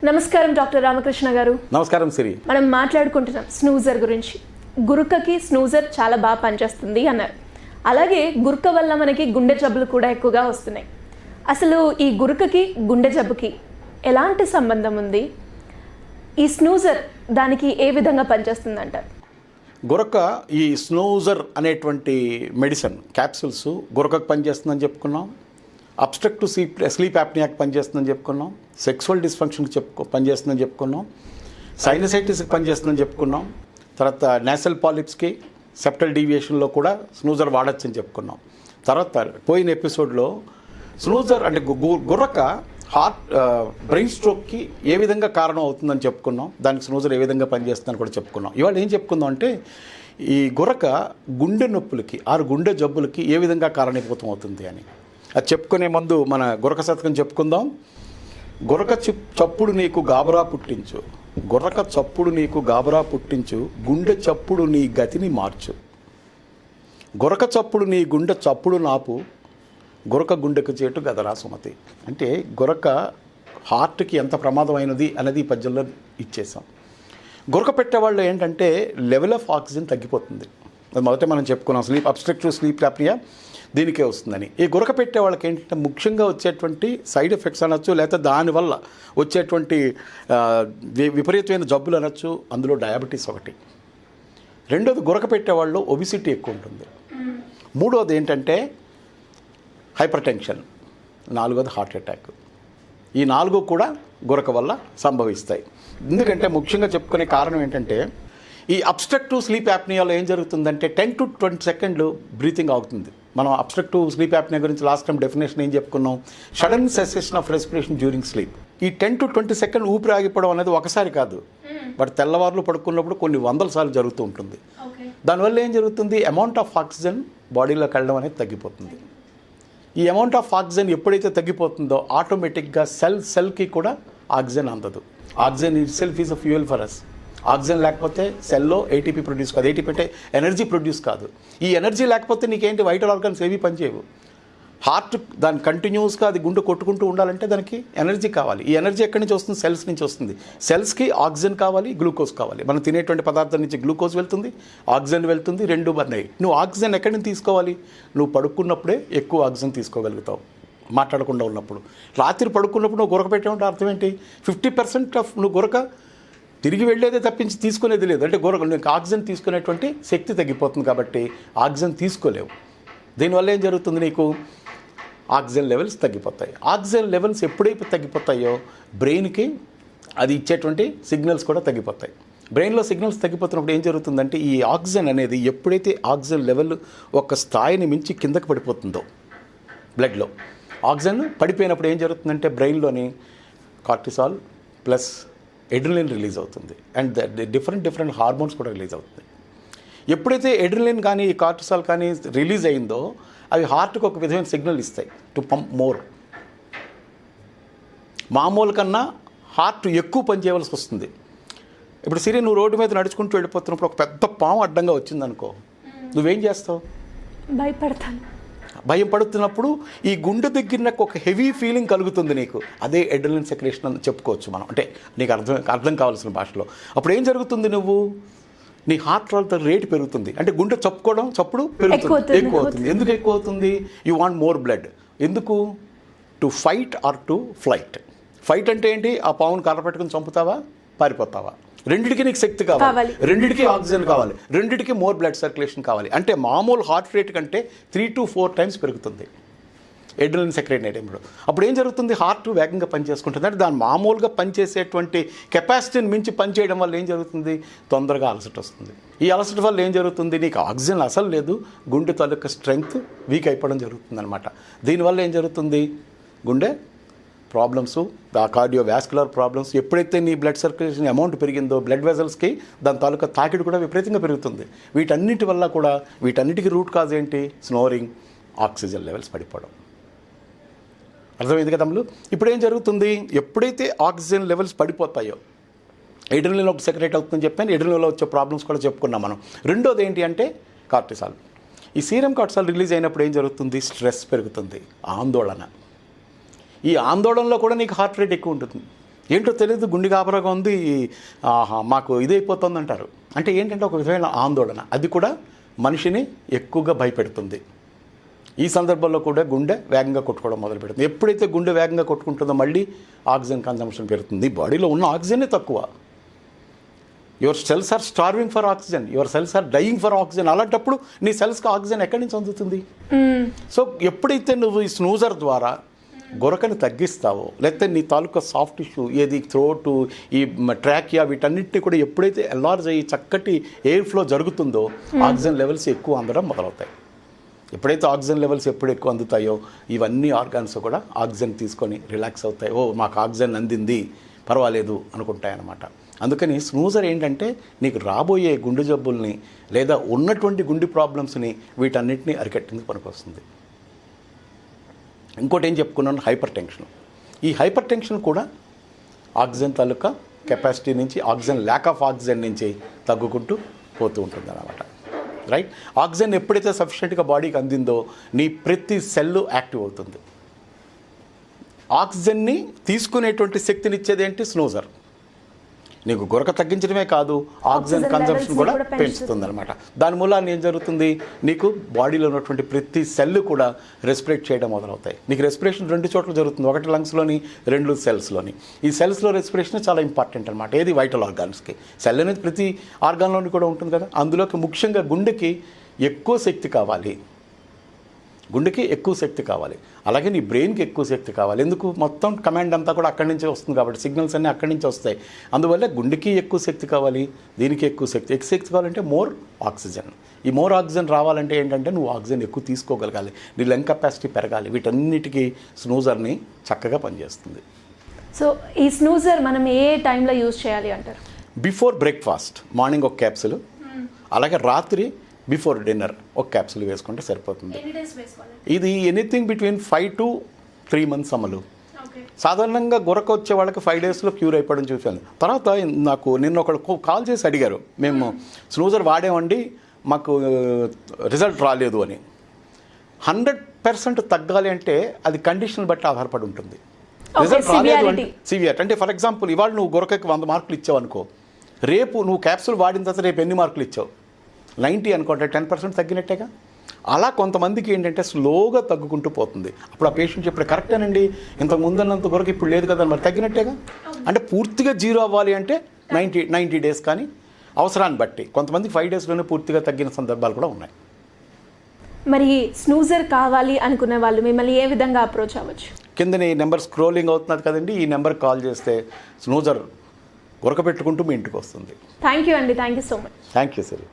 నమస్కారం డాక్టర్ రామకృష్ణ గారు. నమస్కారం సిరి. మనం మాట్లాడుకుంటున్నాం స్నూజర్ గురించి. గురకకి స్నూజర్ చాలా బాగా పనిచేస్తుంది అన్నారు. అలాగే గురక వల్ల మనకి గుండె జబ్బులు కూడా ఎక్కువగా వస్తున్నాయి. అసలు ఈ గురకకి గుండె జబ్బుకి ఎలాంటి సంబంధం ఉంది? ఈ స్నూజర్ దానికి ఏ విధంగా పనిచేస్తుంది అంటారు? గురక ఈ స్నూజర్ అనేటువంటి మెడిసిన్ క్యాప్సూల్స్ గురకకు పనిచేస్తుందని చెప్పుకున్నాం, అబ్స్ట్రక్టివ్ స్లీప్ యాప్నియాకి పనిచేస్తుందని చెప్పుకున్నాం, సెక్సువల్ డిస్ఫంక్షన్కి పనిచేస్తుందని చెప్పుకున్నాం, సైనసైటిస్కి పనిచేస్తుందని చెప్పుకున్నాం, తర్వాత నేసల్ పాలిప్స్కి సెప్టల్ డీవియేషన్లో కూడా స్నూజర్ వాడచ్చని చెప్పుకున్నాం. తర్వాత పోయిన ఎపిసోడ్లో స్నూజర్ అంటే గురక బ్రెయిన్ స్ట్రోక్కి ఏ విధంగా కారణం అవుతుందని చెప్పుకున్నాం, దానికి స్నూజర్ ఏ విధంగా పనిచేస్తుందని కూడా చెప్పుకున్నాం. ఇవాళ ఏం చెప్పుకుందాం అంటే ఈ గురక గుండె నొప్పులకి గుండె జబ్బులకి ఏ విధంగా కారణీభూతం అవుతుంది అని. అది చెప్పుకునే ముందు మన గురక శతకం చెప్పుకుందాం. గురక చప్పుడు నీకు గాబరా పుట్టించు, గురక చప్పుడు నీకు గాబరా పుట్టించు, గుండె చప్పుడు నీ గతిని మార్చు, గురక చప్పుడు నీ గుండె చప్పుడు నాపు, గురక గుండెకు చేటు గదరా సుమతి. అంటే గురక హార్ట్కి ఎంత ప్రమాదమైనది అనేది ఈ పద్యంలో ఇచ్చేసాం. గురక పెట్టేవాళ్ళు ఏంటంటే లెవెల్ ఆఫ్ ఆక్సిజన్ తగ్గిపోతుంది. అది మొదట మనం చెప్పుకున్నాం, అబ్స్ట్రక్టివ్ స్లీప్ యాప్నియా దీనికే వస్తుందని. ఈ గురక పెట్టే వాళ్ళకి ఏంటంటే ముఖ్యంగా వచ్చేటువంటి సైడ్ ఎఫెక్ట్స్ అనొచ్చు, లేకపోతే దానివల్ల వచ్చేటువంటి విపరీతమైన జబ్బులు అనొచ్చు. అందులో డయాబెటీస్ ఒకటి. రెండోది గురక పెట్టేవాళ్ళు ఒబిసిటీ ఎక్కువ ఉంటుంది. మూడోది ఏంటంటే హైపర్ టెన్షన్. నాలుగోది హార్ట్ అటాక్. ఈ నాలుగు కూడా గురక వల్ల సంభవిస్తాయి. ఎందుకంటే ముఖ్యంగా చెప్పుకునే కారణం ఏంటంటే ఈ అబ్స్ట్రక్టివ్ స్లీప్ యాప్నియాలో ఏం జరుగుతుందంటే 10 to 20 సెకండ్లు బ్రీతింగ్ అవుతుంది. మనం అబ్స్ట్రక్టివ్ స్లీప్ యాప్నియా గురించి లాస్ట్ టైం డెఫినేషన్ ఏం చెప్పుకున్నాం? Sudden cessation of respiration during sleep. ఈ 10 to 20 సెకండ్ ఊపిరి ఆగిపోవడం అనేది ఒకసారి కాదు, బట్ తెల్లవారులు పడుకున్నప్పుడు కొన్ని వందల సార్లు జరుగుతూ ఉంటుంది. దానివల్ల ఏం జరుగుతుంది? అమౌంట్ ఆఫ్ ఆక్సిజన్ బాడీలోకి వెళ్ళడం అనేది తగ్గిపోతుంది. ఈ అమౌంట్ ఆఫ్ ఆక్సిజన్ ఎప్పుడైతే తగ్గిపోతుందో ఆటోమేటిక్గా సెల్కి కూడా ఆక్సిజన్ అందదు. Oxygen itself is a fuel for us. Oxygen లేకపోతే సెల్లో ఏటీపీ ప్రొడ్యూస్ కాదు. ఏటీపీ అంటే ఎనర్జీ ప్రొడ్యూస్ కాదు. ఈ ఎనర్జీ లేకపోతే నీకేంటి వైటల్ ఆర్గన్స్ ఏవి పనిచేయవు. హార్ట్ దాని కంటిన్యూస్గా అది గుండె కొట్టుకుంటూ ఉండాలంటే దానికి ఎనర్జీ కావాలి. ఈ ఎనర్జీ ఎక్కడి నుంచి వస్తుంది? సెల్స్ నుంచి వస్తుంది. సెల్స్కి ఆక్సిజన్ కావాలి, గ్లూకోజ్ కావాలి. మనం తినేటువంటి పదార్థం నుంచి గ్లూకోజ్ వెళ్తుంది, ఆక్సిజన్ వెళ్తుంది, రెండు బర్న్. నువ్వు ఆక్సిజన్ ఎక్కడి నుంచి తీసుకోవాలి? నువ్వు పడుకున్నప్పుడే ఎక్కువ ఆక్సిజన్ తీసుకోగలుగుతావు, మాట్లాడకుండా ఉన్నప్పుడు. రాత్రి పడుకున్నప్పుడు నువ్వు గురక పెట్టామంటే అర్థం ఏంటి? 50% ఆఫ్ నువ్వు గురక తిరిగి వెళ్ళేదే తప్పించి తీసుకునేది లేదు. అంటే నీకు ఆక్సిజన్ తీసుకునేటువంటి శక్తి తగ్గిపోతుంది కాబట్టి ఆక్సిజన్ తీసుకోలేవు. దీనివల్ల ఏం జరుగుతుంది? నీకు ఆక్సిజన్ లెవెల్స్ తగ్గిపోతాయి. ఆక్సిజన్ లెవెల్స్ ఎప్పుడైతే తగ్గిపోతాయో బ్రెయిన్కి అది ఇచ్చేటువంటి సిగ్నల్స్ కూడా తగ్గిపోతాయి. బ్రెయిన్లో సిగ్నల్స్ తగ్గిపోతున్నప్పుడు ఏం జరుగుతుందంటే ఈ ఆక్సిజన్ అనేది ఎప్పుడైతే ఆక్సిజన్ లెవెల్ ఒక స్థాయిని మించి కిందకి పడిపోతుందో బ్లడ్లో, ఆక్సిజన్ పడిపోయినప్పుడు ఏం జరుగుతుందంటే బ్రెయిన్లోని కార్టిసాల్ ప్లస్ ఎడ్రినలిన్ రిలీజ్ అవుతుంది. అండ్ డిఫరెంట్ హార్మోన్స్ కూడా రిలీజ్ అవుతుంది. ఎప్పుడైతే ఎడ్రినలిన్ కానీ ఈ కార్టిసాల్ కానీ రిలీజ్ అయిందో అవి హార్ట్కి ఒక విధమైన సిగ్నల్ ఇస్తాయి టు పంప్ మోర్. మామూలు కన్నా హార్ట్ ఎక్కువ పని చేయవలసి వస్తుంది. ఇప్పుడు సిరి, నువ్వు రోడ్డు మీద నడుచుకుంటూ వెళ్ళిపోతున్నప్పుడు ఒక పెద్ద పాము అడ్డంగా వచ్చిందనుకో, నువ్వేం చేస్తావు? భయపడతాను. భయం పడుతున్నప్పుడు ఈ గుండె దగ్గర ఒక హెవీ ఫీలింగ్ కలుగుతుంది నీకు. అదే అడ్రినలిన్ సెక్రేషన్ అని చెప్పుకోవచ్చు మనం, అంటే నీకు అర్థం కావాల్సిన భాషలో. అప్పుడు ఏం జరుగుతుంది? నువ్వు నీ హార్ట్ రేట్ పెరుగుతుంది. అంటే గుండె చప్పుడు పెరుగుతుంది, ఎక్కువ అవుతుంది. ఎందుకు ఎక్కువ అవుతుంది? You want more blood. ఎందుకు? To fight or to flight. Fight అంటే ఏంటి? ఆ పావును కర్ర పెట్టుకుని చంపుతావా, పారిపోతావా? రెండిటికి నీకు శక్తి కావాలి, రెండిటికి ఆక్సిజన్ కావాలి, రెండిటికి మోర్ బ్లడ్ సర్క్యులేషన్ కావాలి. అంటే మామూలు హార్ట్ రేట్ కంటే 3 to 4 టైమ్స్ పెరుగుతుంది అడ్రినలిన్ సెక్రేట్ అయ్యేటప్పుడు. అప్పుడు ఏం జరుగుతుంది? హార్ట్ వేగంగా పనిచేసుకుంటుంది. అంటే దాని మామూలుగా పనిచేసేటువంటి కెపాసిటీని మించి పనిచేయడం వల్ల ఏం జరుగుతుంది? తొందరగా అలసట వస్తుంది. ఈ అలసట వల్ల ఏం జరుగుతుంది? నీకు ఆక్సిజన్ అసలు లేదు, గుండె తాలూకా స్ట్రెంగ్త్ వీక్ అయిపోవడం జరుగుతుంది అనమాట. దీనివల్ల ఏం జరుగుతుంది? గుండె ప్రాబ్లమ్స్, కార్డియోవాస్కులర్ ప్రాబ్లమ్స్. ఎప్పుడైతే నీ బ్లడ్ సర్క్యులేషన్ అమౌంట్ పెరిగిందో బ్లడ్ వెజల్స్కి దాని తాలూకా తాకిడి కూడా విపరీతంగా పెరుగుతుంది. వీటన్నిటి వల్ల కూడా వీటన్నిటికీ రూట్ కాజ్ ఏంటి? స్నోరింగ్, ఆక్సిజన్ లెవెల్స్ పడిపోవడం. అర్థమైంది కదా తమ్ముడు? ఇప్పుడు ఏం జరుగుతుంది? ఎప్పుడైతే ఆక్సిజన్ లెవెల్స్ పడిపోతాయో ఎడ్రినలిన్ ఒక సెక్రేట్ అవుతుందని చెప్పాను. ఎడ్రినలిన్లో వచ్చే ప్రాబ్లమ్స్ కూడా చెప్పుకున్నాం మనం. రెండోది ఏంటి అంటే కార్టిసాల్. ఈ సీరం కార్టిసాల్ రిలీజ్ అయినప్పుడు ఏం జరుగుతుంది? స్ట్రెస్ పెరుగుతుంది, ఆందోళన. ఈ ఆందోళనలో కూడా నీకు హార్ట్ రేట్ ఎక్కువ ఉంటుంది. ఏంటో తెలియదు, గుండె గాబరాగా ఉంది, మాకు ఇదైపోతుంది అంటారు. అంటే ఏంటంటే ఒక విధమైన ఆందోళన, అది కూడా మనిషిని ఎక్కువగా భయపెడుతుంది. ఈ సందర్భంలో కూడా గుండె వేగంగా కొట్టుకోవడం మొదలు పెడుతుంది. ఎప్పుడైతే గుండె వేగంగా కొట్టుకుంటుందో మళ్ళీ ఆక్సిజన్ కన్జంప్షన్ పెరుగుతుంది. బాడీలో ఉన్న ఆక్సిజనే తక్కువ. Your cells are starving for oxygen, your cells are dying for oxygen. అలాంటప్పుడు నీ సెల్స్కి ఆక్సిజన్ ఎక్కడి నుంచి అందుతుంది? సో ఎప్పుడైతే నువ్వు ఈ స్నూజర్ ద్వారా గొరకని తగ్గిస్తావో, లేకపోతే నీ తాలూకా సాఫ్ట్ టిష్యూ ఏది థ్రోటు, ఈ ట్రాకియా, వీటన్నిటిని కూడా ఎప్పుడైతే ఎన్లార్జ్ అయ్యి చక్కటి ఎయిర్ ఫ్లో జరుగుతుందో ఆక్సిజన్ లెవెల్స్ ఎక్కువ అందడం మొదలవుతాయి. ఎప్పుడైతే ఆక్సిజన్ లెవెల్స్ ఎప్పుడు ఎక్కువ అందుతాయో ఇవన్నీ ఆర్గాన్స్ కూడా ఆక్సిజన్ తీసుకొని రిలాక్స్ అవుతాయి. ఓ మాకు ఆక్సిజన్ అందింది, పర్వాలేదు అనుకుంటాయన్నమాట. అందుకని స్నూజర్ ఏంటంటే నీకు రాబోయే గుండె జబ్బుల్ని లేదా ఉన్నటువంటి గుండె ప్రాబ్లమ్స్ని వీటన్నిటిని అరికట్టేందుకు పనికొస్తుంది. ఇంకోటి ఏం చెప్పుకున్నాను, హైపర్ టెన్షన్. ఈ హైపర్ టెన్షన్ కూడా ఆక్సిజన్ తాలూకా కెపాసిటీ నుంచి, ఆక్సిజన్ ల్యాక్ ఆఫ్ ఆక్సిజన్ నుంచి తగ్గుకుంటూ పోతూ ఉంటుంది అన్నమాట. రైట్? ఆక్సిజన్ ఎప్పుడైతే సఫిషియెంట్గా బాడీకి అందిందో నీ ప్రతి సెల్లు యాక్టివ్ అవుతుంది. ఆక్సిజన్ని తీసుకునేటువంటి శక్తినిచ్చేది ఏంటి? స్నూజర్. నీకు గురక తగ్గించడమే కాదు, ఆక్సిజన్ కన్జంప్షన్ కూడా పెంచుతుంది అనమాట. దాని మూలాన్ని ఏం జరుగుతుంది, నీకు బాడీలో ఉన్నటువంటి ప్రతి సెల్ కూడా రెస్పిరేట్ చేయడం మొదలవుతాయి. నీకు రెస్పిరేషన్ 2 చోట్ల జరుగుతుంది, ఒకటి లంగ్స్లోని, 2 సెల్స్లోని. ఈ సెల్స్లో రెస్పిరేషన్ చాలా ఇంపార్టెంట్ అనమాట. ఏది? వైటల్ ఆర్గాన్స్కి. సెల్ అనేది ప్రతి ఆర్గాన్లోని కూడా ఉంటుంది కదా. అందులోకి ముఖ్యంగా గుండెకి ఎక్కువ శక్తి కావాలి, గుండెకి ఎక్కువ శక్తి కావాలి, అలాగే నీ బ్రెయిన్కి ఎక్కువ శక్తి కావాలి. ఎందుకు? మొత్తం కమాండ్ అంతా కూడా అక్కడి నుంచే వస్తుంది కాబట్టి, సిగ్నల్స్ అన్నీ అక్కడి నుంచి వస్తాయి. అందువల్ల గుండెకి ఎక్కువ శక్తి కావాలి, దీనికి ఎక్కువ శక్తి కావాలంటే మోర్ ఆక్సిజన్. ఈ మోర్ ఆక్సిజన్ రావాలంటే ఏంటంటే నువ్వు ఆక్సిజన్ ఎక్కువ తీసుకోగలగాలి, నీ లంగ్ కెపాసిటీ పెరగాలి. వీటన్నిటికీ స్నూజర్ని చక్కగా పనిచేస్తుంది. సో ఈ స్నూజర్ మనం ఏ టైంలో యూజ్ చేయాలి అంటారు? బిఫోర్ బ్రేక్ఫాస్ట్ మార్నింగ్ ఒక క్యాప్సుల్, అలాగే రాత్రి బిఫోర్ డిన్నర్ ఒక క్యాప్సుల్ వేసుకుంటే సరిపోతుంది. ఇది ఎనీథింగ్ బిట్వీన్ 5 to 3 months అమలు. సాధారణంగా గురక వచ్చే వాళ్ళకి 5 daysలో క్యూర్ అయిపోవడం చూశాను. తర్వాత నాకు నిన్న ఒకళ్ళు కాల్ చేసి అడిగారు, మేము స్నూజర్ వాడామండి, మాకు రిజల్ట్ రాలేదు అని. 100% తగ్గాలి అంటే అది కండిషన్ బట్టి ఆధారపడి ఉంటుంది. రిజల్ట్ రాలేదు అంటే సివియర్ అంటే, ఫర్ ఎగ్జాంపుల్ ఇవాళ నువ్వు గురకకి 100 మార్కులు ఇచ్చావు అనుకో, రేపు నువ్వు క్యాప్సుల్ వాడిన తర్వాత రేపు ఎన్ని మార్కులు ఇచ్చావు? 90 అనుకుంటే 10% తగ్గినట్టేగా. అలా కొంతమందికి ఏంటంటే స్లోగా తగ్గుకుంటూ పోతుంది. అప్పుడు ఆ పేషెంట్ చెప్పాడు, కరెక్టేనండి, ఇంతకు ముందన్నంత వరకు ఇప్పుడు లేదు కదా, మరి తగ్గినట్టేగా. అంటే పూర్తిగా జీరో అవ్వాలి అంటే 90 days, కానీ అవసరాన్ని బట్టి కొంతమంది 5 daysలోనే పూర్తిగా తగ్గిన సందర్భాలు కూడా ఉన్నాయి. మరి స్నూజర్ కావాలి అనుకునే వాళ్ళు మిమ్మల్ని ఏ విధంగా అప్రోచ్ అవ్వచ్చు? కింద ఈ నెంబర్ స్క్రోలింగ్ అవుతున్నది కదండి, ఈ నెంబర్ కాల్ చేస్తే స్నూజర్ గురక పెట్టుకుంటూ మీ ఇంటికి వస్తుంది. థ్యాంక్ యూ అండి, thank you so much. Thank you సరే.